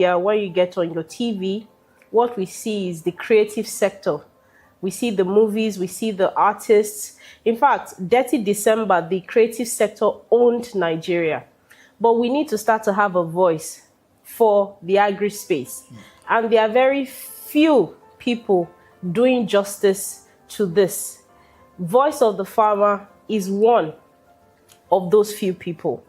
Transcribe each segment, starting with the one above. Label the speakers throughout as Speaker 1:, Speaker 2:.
Speaker 1: Yeah, when you get on your TV, what we see is the creative sector. We see the movies, we see the artists. In fact, Dirty December, the creative sector owned Nigeria. But we need to start to have a voice for the agri space. And there are very few people doing justice to this. Voice of the farmer is one of those few people.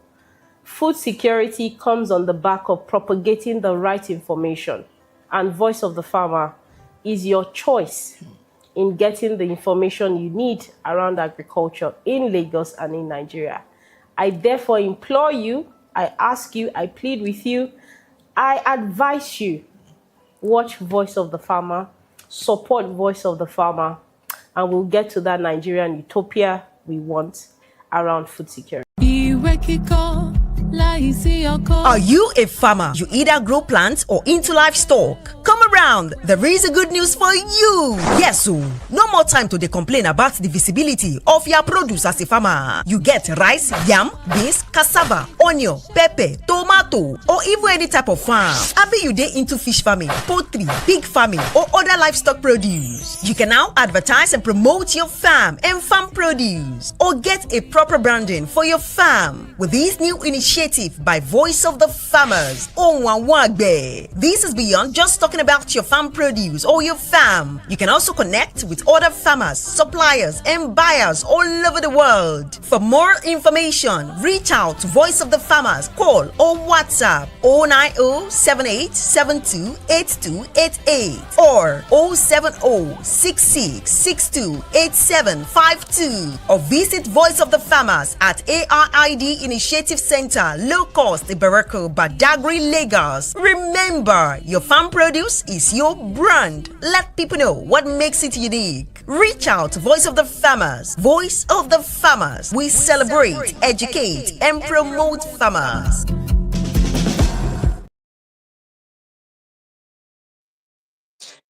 Speaker 1: Food security comes on the back of propagating the right information, and Voice of the Farmer is your choice in getting the information you need around agriculture in Lagos and in Nigeria. I therefore implore you, I ask you, I plead with you, I advise you, watch Voice of the Farmer, support Voice of the Farmer, and we'll get to that Nigerian utopia we want around food security.
Speaker 2: Are you a farmer? You either grow plants or into livestock? Come around, there is a good news for you. Yes, so no more time to complain about the visibility of your produce as a farmer. You get rice, yam, beans, cassava, onion, pepper, tomato, or even any type of farm. Abi you dey into fish farming, poultry, pig farming, or other livestock produce. You can now advertise and promote your farm and farm produce, or get a proper branding for your farm with this new initiative by Voice of the Farmers. This is beyond just talking about your farm produce or your farm. You can also connect with other farmers, suppliers, and buyers all over the world. For more information, reach out to Voice of the Farmers, call or WhatsApp 09078728288 or 07066628752, or visit Voice of the Farmers at ARID Initiative Center, Low Cost Ibarako, Badagry, Lagos. Remember, your farm produce is your brand. Let people know what makes it unique. Reach out to Voice of the Farmers. Voice of the Farmers. We celebrate, educate, and promote farmers.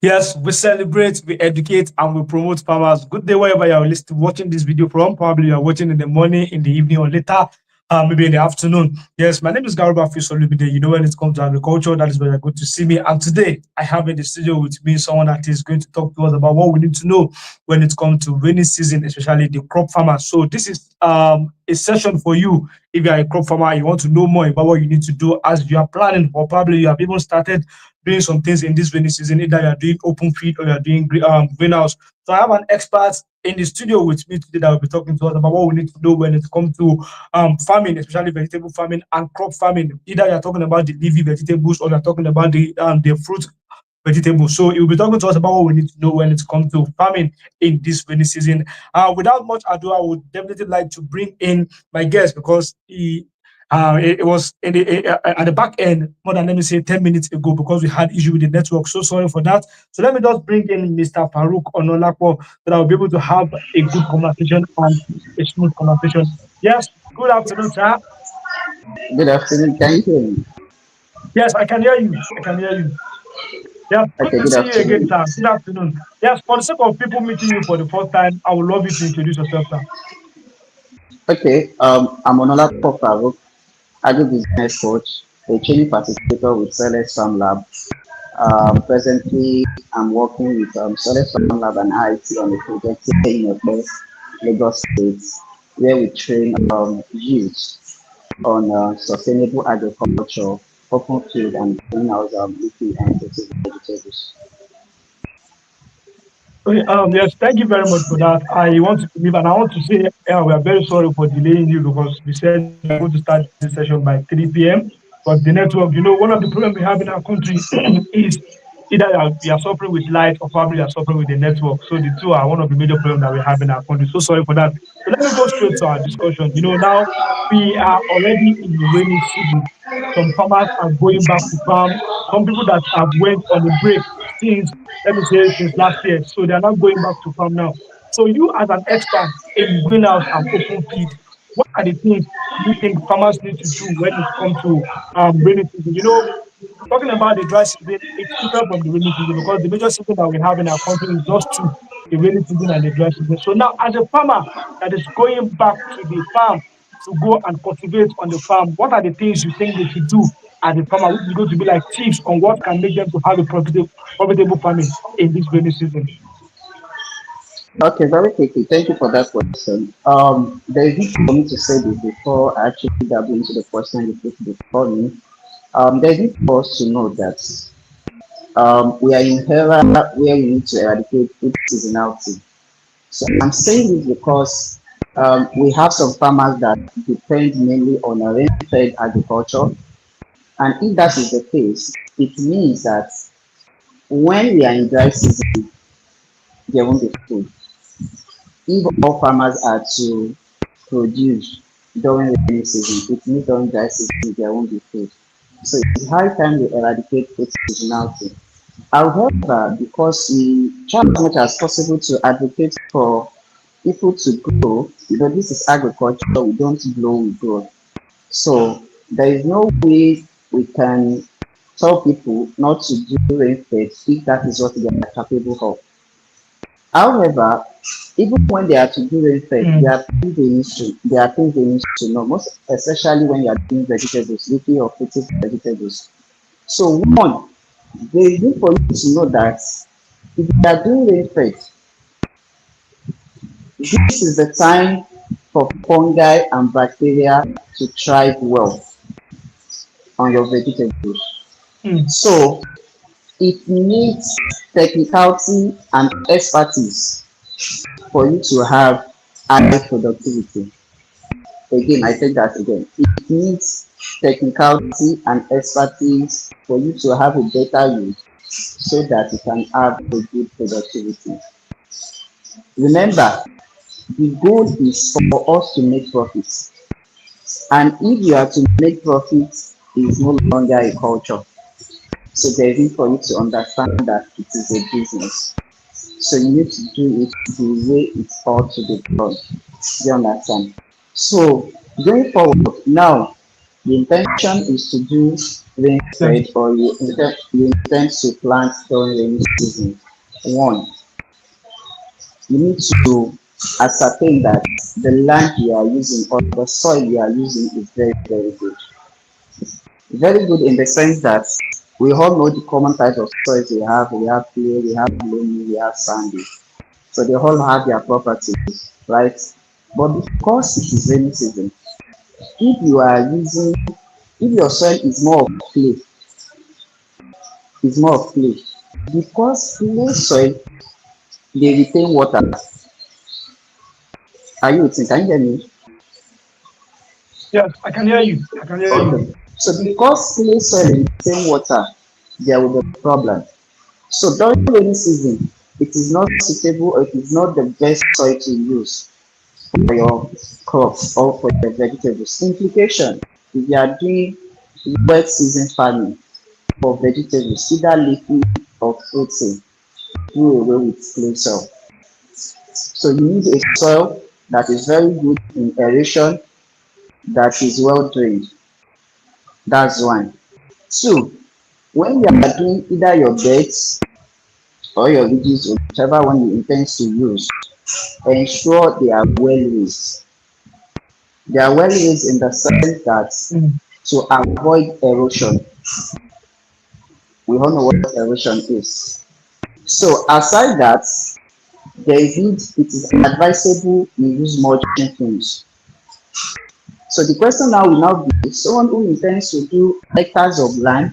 Speaker 3: Yes, we celebrate, we educate, and we promote farmers. Good day, wherever you are listening, watching this video from. Probably you are watching in the morning, in the evening, or later. Maybe in the afternoon. Yes, my name is Garuba Fisolubide. You know, when it comes to agriculture, that is where you're going to see me. And today, I have in the studio with me someone that is going to talk to us about what we need to know when it comes to rainy season, especially the crop farmer. So this is a session for you. If you are a crop farmer, you want to know more about what you need to do as you are planning, or probably you have even started doing some things in this rainy season. Either you are doing open feed or you are doing greenhouse. So I have an expert in the studio with me today that will be talking to us about what we need to know when it comes to farming, especially vegetable farming and crop farming. Either you're talking about the leafy vegetables or you're talking about the fruit vegetables. So he will be talking to us about what we need to know when it comes to farming in this rainy season. Without much ado, I would definitely like to bring in my guest because it was in at the back end more than, let me say, 10 minutes ago because we had issue with the network. So sorry for that. So let me just bring in Mr. Farouk Onolapo so that I'll be able to have a good conversation and a smooth conversation. Yes, good afternoon, sir.
Speaker 4: Good afternoon. Can you hear me?
Speaker 3: Yes, I can hear you. I can hear you. Yeah, good
Speaker 4: Okay,
Speaker 3: to
Speaker 4: good
Speaker 3: see you again,
Speaker 4: afternoon.
Speaker 3: sir. Good afternoon. Yes, for the sake of people meeting you for the first time, I would love you to introduce yourself, sir.
Speaker 4: Okay, I'm Onolapo Farouk, agribusiness coach, a training participator with Celeste Farm Lab. Presently, I'm working with Celeste Farm Lab and IT on a project here in Ope, Lagos State, where we train youth on sustainable agriculture, open field, and greenhouse leafy and native vegetables.
Speaker 3: Okay, yes, thank you very much for that. I want to believe, and I want to say we are very sorry for delaying you because we said we are going to start this session by 3 p.m. But the network, one of the problems we have in our country is either we are suffering with light or probably we are suffering with the network. So the two are one of the major problems that we have in our country. So sorry for that. So let me go straight to our discussion. Now we are already in the rainy season. Some farmers are going back to farm. Some people that have went on a break since, let me say, since last year. So they are not going back to farm now. So you as an expert in greenhouse and open feed, what are the things you think farmers need to do when it comes to rainy season? Talking about the dry season, it's different from the rainy season because the major season that we have in our country is just two, the rainy season and the dry season. So now as a farmer that is going back to the farm to go and cultivate on the farm, what are the things you think they should do as a farmer, which is going to be like tips on what can make them to have a profitable farming in this rainy season?
Speaker 4: Okay, very quickly. Thank you for that question. There is need for me to say this before I actually dive into the question you put before me. There is need for us to know that we are in an era where we need to eradicate food seasonality. So I'm saying this because we have some farmers that depend mainly on a rain-fed agriculture, and if that is the case, it means that when we are in dry season, there won't be food. If all farmers are to produce during rainy season, it means during dry season there won't be food. So it's high time we eradicate food seasonality. However, because we try as much as possible to advocate for people to grow, this is agriculture, we don't grow, we grow. So there is no way we can tell people not to do rain-fed if that is what they are capable of. However, even when they are to do rain-fed, there are things they need to know, most especially when you are doing vegetables, leafy or fruity vegetables. So one, they need for you to know that if you are doing rain-fed, this is the time for fungi and bacteria to thrive well on your vegetables.
Speaker 3: Mm.
Speaker 4: So it needs technicality and expertise for you to have high productivity. Again, I take that again. It needs technicality and expertise for you to have a better use so that you can have a good productivity. Remember, the goal is for us to make profits. And if you are to make profits, it is no longer a culture. So there is need for you to understand that it is a business. So you need to do it the way it ought to be done. You understand? So going forward, now the intention is to do rain
Speaker 3: Yes.
Speaker 4: fed or you intend to plant during rainy season. One, you need to ascertain that the land you are using or the soil you are using is very, very good. Very good in the sense that we all know the common types of soils we have. We have clay, we have loamy, we have sandy. So they all have their properties, right? But because it is rainy season, if you are using, if your soil is more of clay, because clay soil they retain water. Are you with me? Can you hear me?
Speaker 3: Yes, I can hear you. I can hear you.
Speaker 4: Okay. So because clay soil retain water, there will be a problem. So during rainy season, it is not suitable or it is not the best soil to use for your crops or for your vegetables. Implication, if you are doing wet season farming for vegetables, either leafy or fruity, do away with clay soil. So you need a soil that is very good in aeration, that is well drained. That's one. Two, when you are doing either your beds or your ridges or whichever one you intend to use, ensure they are well raised. They are well raised in the sense that
Speaker 3: Mm.
Speaker 4: to avoid erosion. We all know what erosion is. So aside that, it is advisable you use mulching films. So the question now will now be someone who intends to do hectares of land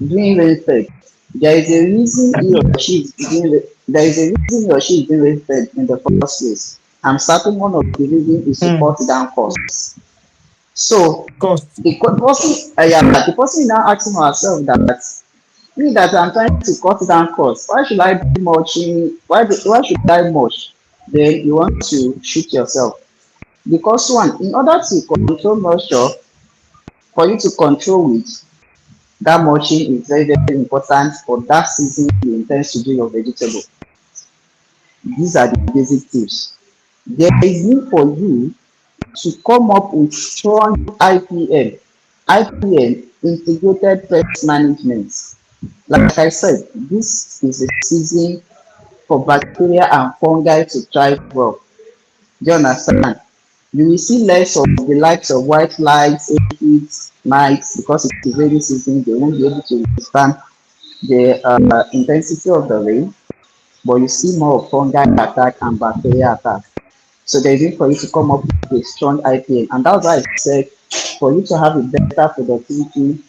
Speaker 4: doing rain fed. There is a reason he or she is doing there is a reason he or she is doing rain fed in the first place. I'm certain one of the reasons is to
Speaker 3: Mm.
Speaker 4: cut down costs. So
Speaker 3: Cost.
Speaker 4: the person is now asking herself that me that I'm trying to cut down costs. Why should I do mulching? Why should I mulch? Then you want to shoot yourself. Because one, in order to control moisture, for you to control it, that mulching is very, very important for that season you intend to do your vegetable. These are the basic tips. There is need for you to come up with strong IPM, integrated pest management. Like I said, this is a season for bacteria and fungi to thrive well. Do you understand? You will see less of the likes of white lights, aphids, mites, because it is rainy season. They won't be able to withstand the intensity of the rain, but you see more of fungi attack and bacteria attack. So there's need for you to come up with a strong IPM, and that's why I said for you to have a better productivity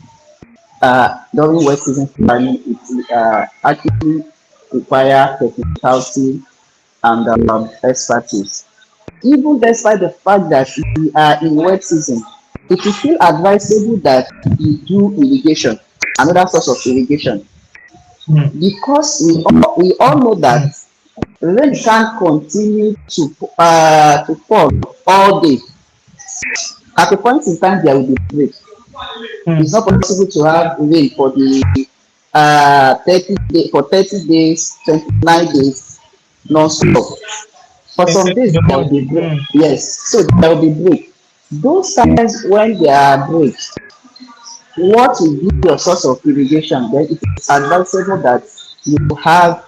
Speaker 4: during wet season farming, it actually require technicality and expertise. Even despite the fact that we are in wet season, it is still advisable that you do irrigation, another source of irrigation,
Speaker 3: Mm,
Speaker 4: because we all know that rain can't continue to fall all day. At a point in time, there will be break. It's
Speaker 3: mm,
Speaker 4: not possible to have rain for the 30 days, 29 days non-stop. For some
Speaker 3: in
Speaker 4: days
Speaker 3: the
Speaker 4: there will
Speaker 3: month.
Speaker 4: be break.
Speaker 3: Mm,
Speaker 4: Yes, so there will be break. Those times when there are breaks, what will be your source of irrigation? Then it is advisable that you have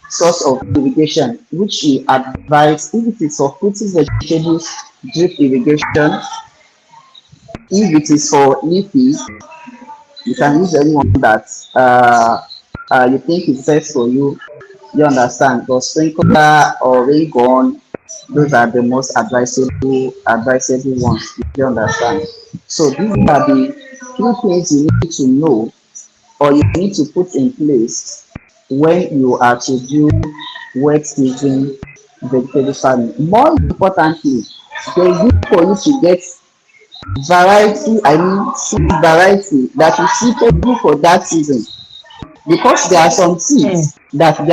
Speaker 4: source of irrigation, which we advise if it is for fruity vegetables, drip irrigation. If it is for leafy, you can use anyone that you think is best for you. You understand? But sprinkler or ray gun, those are the most advisable ones. You understand? So these are the few things you need to know or you need to put in place when you are to do wet season vegetable farming. More importantly, they need for you to get variety, I mean seed variety that is suitable for that season. Because there are some
Speaker 3: mm,
Speaker 4: seeds that they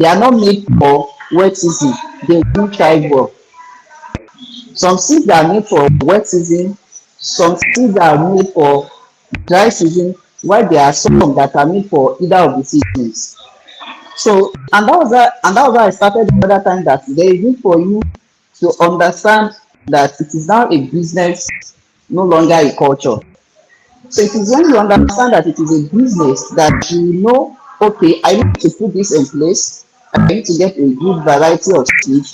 Speaker 4: are not made for wet season, they do thrive well. Some seeds are made for wet season, some seeds are made for dry season, while there are some that are made for either of the seasons. So and that was why I started the other time that there is need for you to understand that it is now a business, no longer a culture. So it is when you understand that it is a business that you know, okay, I need to put this in place. I need to get a good variety of seed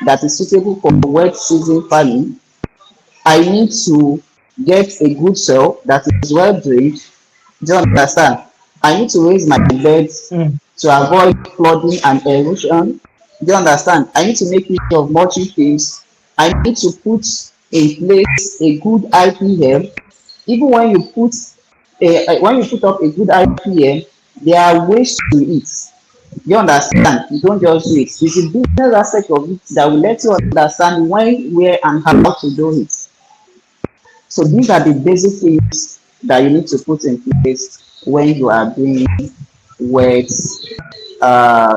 Speaker 4: that is suitable for wet season farming. I need to get a good soil that is well drained. Do you understand? I need to raise my beds
Speaker 3: mm.
Speaker 4: to avoid flooding and erosion. Do you understand? I need to make use of mulching things. I need to put in place a good IPM. Even when you put up a good IPM, there are ways to it. You understand? You don't just do it. It's a business aspect of it that will let you understand when, where, and how to do it. So these are the basic things that you need to put in place when you are doing wet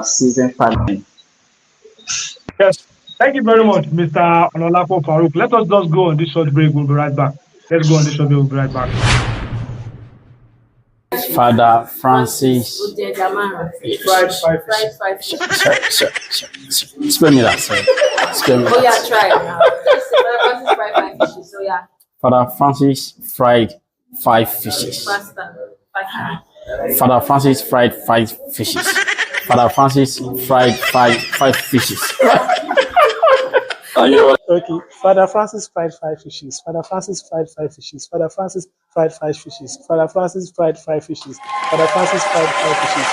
Speaker 4: season farming.
Speaker 3: Yes. Thank you very much, Mr. Onolapo Farouk. Let us just go on this short break. We'll be right back. Let's go on this short break. We'll be right back.
Speaker 5: Father Francis.
Speaker 3: Fried five.
Speaker 5: Spell me that, sorry. Spell me
Speaker 6: Oh
Speaker 5: that.
Speaker 6: yeah, try it now. Just fry five fishes. So yeah,
Speaker 5: Father Francis fried 5 fishes.
Speaker 6: faster.
Speaker 5: Father Francis fried 5 fishes. Father Francis fried five fishes.
Speaker 7: Okay, Father Francis fried 5 fishes. Father Francis fried 5 fishes. Father Francis fried 5 fishes. Father Francis fried 5 fishes. Father Francis fried 5 fishes.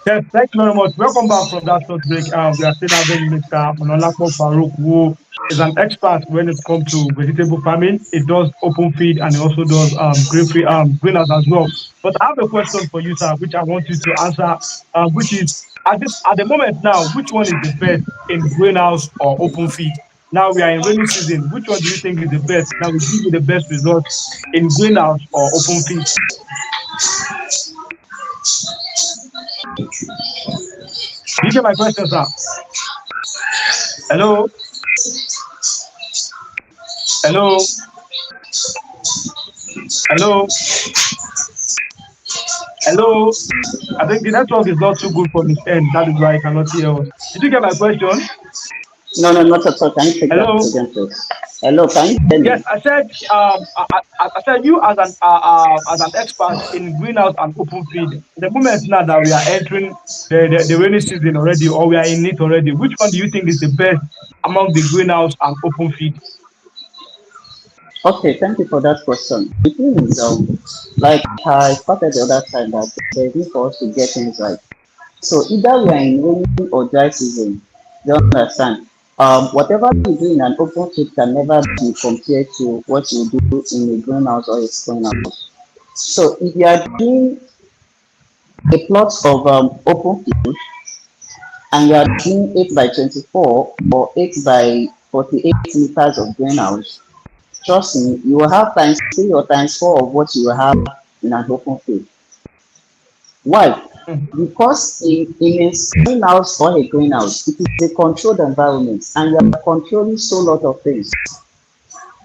Speaker 3: Yes, thank you very much. Welcome back from that short break. We are still having Mr. Onolapo Farouk, who is an expert when it comes to vegetable farming. It does open feed and it also does greenhouse as well. But I have a question for you, sir, which I want you to answer, which is at the moment now, which one is the best in greenhouse or open feed? Now we are in rainy season. Which one do you think is the best? That will give you the best result in greenhouse or open feed? Do you get my question, sir? Hello? Hello? Hello? Hello? I think the network is not too good for this end. That is why I cannot hear us. Did you get my question?
Speaker 4: No, not at all. Can you take that
Speaker 3: Hello?
Speaker 4: again, please? Hello, can you hear
Speaker 3: Yes,
Speaker 4: me?
Speaker 3: I said you as an expert in greenhouse and open feed. The moment now that we are entering the rainy season already, or we are in it already, which one do you think is the best among the greenhouse and open feed?
Speaker 4: Okay, thank you for that question. The thing is, like I started the other time that there's need for us to get things right. So either we are in rainy or dry season, you understand? Whatever you do in an open field can never be compared to what you do in a greenhouse or a greenhouse. So if you are doing a plot of open field and you are doing 8 by 24 or 8 by 48 meters of greenhouse, trust me, you will have times 3 or times 4 of what you will have in an open field. Why?
Speaker 3: Mm,
Speaker 4: Because in a greenhouse or a greenhouse, it is a controlled environment and you are controlling so lot of things.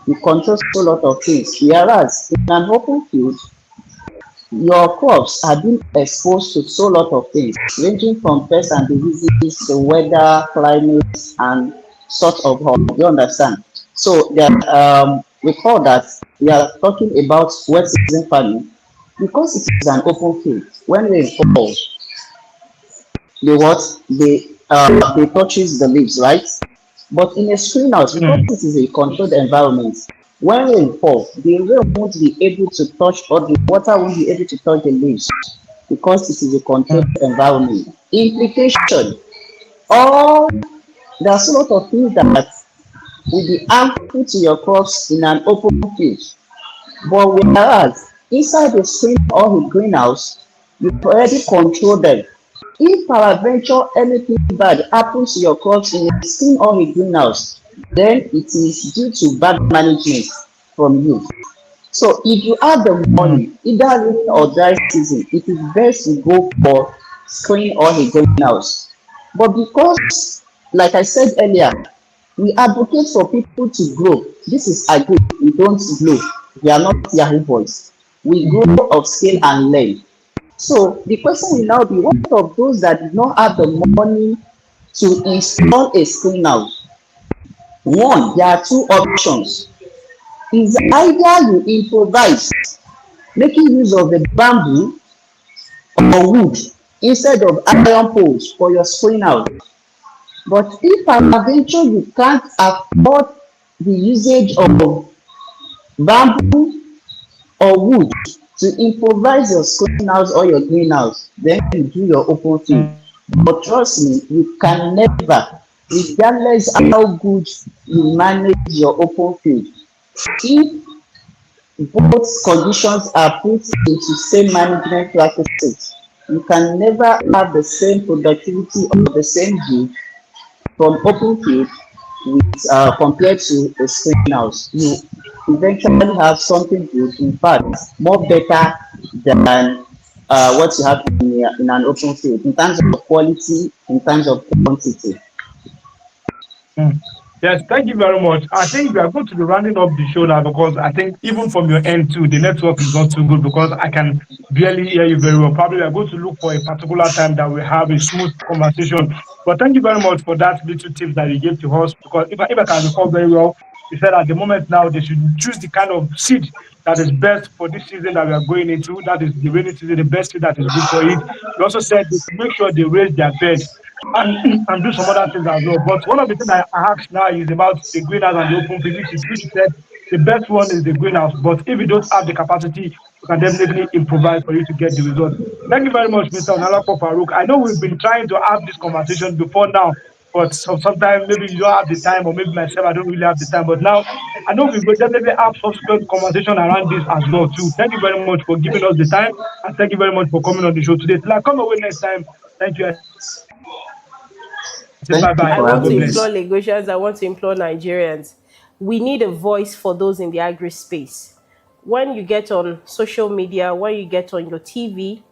Speaker 4: You control so lot of things. Whereas in an open field, your crops are being exposed to so lot of things, ranging from pests and diseases to weather, climate, and sort of all. You understand? So there, we call that we are talking about wet season farming because it is an open field. When rain falls, they what they touches the leaves, right? But in a greenhouse, because
Speaker 3: mm,
Speaker 4: it is a controlled environment, when rain falls, the rain won't be able to touch or the water won't be able to touch the leaves because it is a controlled
Speaker 3: mm,
Speaker 4: environment. Implication, all there's a lot of things that will be harmful to your crops in an open field. But whereas inside the screen or the greenhouse, you already control them. If peradventure anything bad happens to your crops in a screen or a greenhouse, then it is due to bad management from you. So if you have the
Speaker 3: mm,
Speaker 4: money, either rainy or dry season, it is best to go for screen or a greenhouse. But because, like I said earlier, we advocate for people to grow. This is agreed. We don't grow. We are not Yahoo boys. We grow upscale and learn. So the question will now be, what of those that did not have the money to install a greenhouse? One, there are two options. Is either you improvise, making use of the bamboo or wood instead of iron poles for your greenhouse. But if peradventure you can't afford the usage of bamboo or wood to improvise your greenhouse or your greenhouse, then you do your open field.
Speaker 3: mm,
Speaker 4: But trust me, you can never, regardless how good you manage your open field, if both conditions are put into same management practices, you can never have the same productivity or the same yield from open field with compared to a greenhouse. You eventually have something good, in fact, more better than what you have in an open field in terms of quality, in terms of quantity.
Speaker 3: mm. Yes, thank you very much. I think we are going to be rounding up the show now because I think even from your end too, the network is not too good because I can barely hear you very well. Probably we are going to look for a particular time that we have a smooth conversation. But thank you very much for that little tips that you gave to us because if I can recall very well, you said at the moment now they should choose the kind of seed that is best for this season that we are going into. That is the rainy season, the best seed that is good for it. You also said they should make sure they raise their bed and and do some other things as well. But one of the things I asked now is about the greenhouse and the open field, which you said the best one is the greenhouse. But if you don't have the capacity, you can definitely improvise for you to get the result. Thank you very much, Mr. Onalapo Farouk. I know we've been trying to have this conversation before now, but sometimes maybe you don't have the time, or maybe myself, I don't really have the time. But now I know we will definitely have subsequent conversation around this as well too. Thank you very much for giving us the time, and thank you very much for coming on the show today. Till I come away next time. Thank you. I say
Speaker 4: Thank
Speaker 3: bye
Speaker 4: you
Speaker 3: bye
Speaker 1: I
Speaker 4: for
Speaker 3: and
Speaker 1: want to
Speaker 3: God
Speaker 4: having me.
Speaker 1: implore
Speaker 3: bless.
Speaker 1: Lagosians, I want to implore Nigerians. We need a voice for those in the agri space. When you get on social media, when you get on your TV,